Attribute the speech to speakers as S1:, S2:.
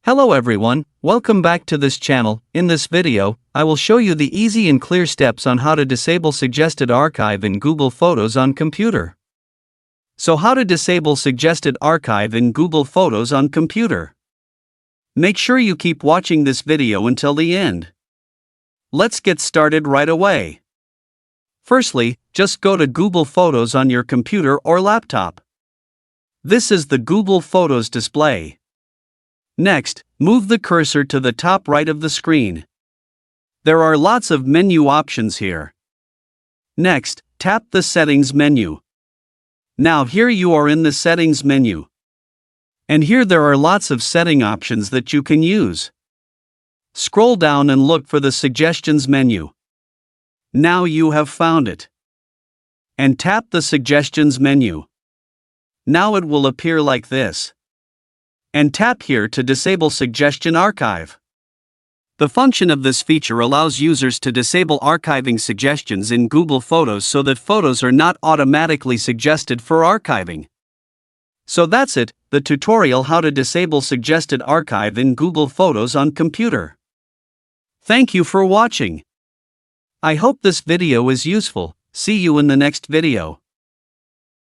S1: Hello everyone, welcome back to this channel. In this video, I will show you the easy and clear steps on how to disable suggested archive in Google Photos on computer. So how to disable suggested archive in Google Photos on computer? Make sure you keep watching this video until the end. Let's get started right away. Firstly, just go to Google Photos on your computer or laptop. This is the Google Photos display. Next, move the cursor to the top right of the screen. There are lots of menu options here. Next, tap the Settings menu. Now here you are in the Settings menu. And here there are lots of setting options that you can use. Scroll down and look for the Suggestions menu. Now you have found it. And tap the Suggestions menu. Now it will appear like this. And tap here to disable Suggestion Archive. The function of this feature allows users to disable archiving suggestions in Google Photos so that photos are not automatically suggested for archiving. So that's it, the tutorial how to disable suggested archive in Google Photos on computer. Thank you for watching. I hope this video is useful. See you in the next video.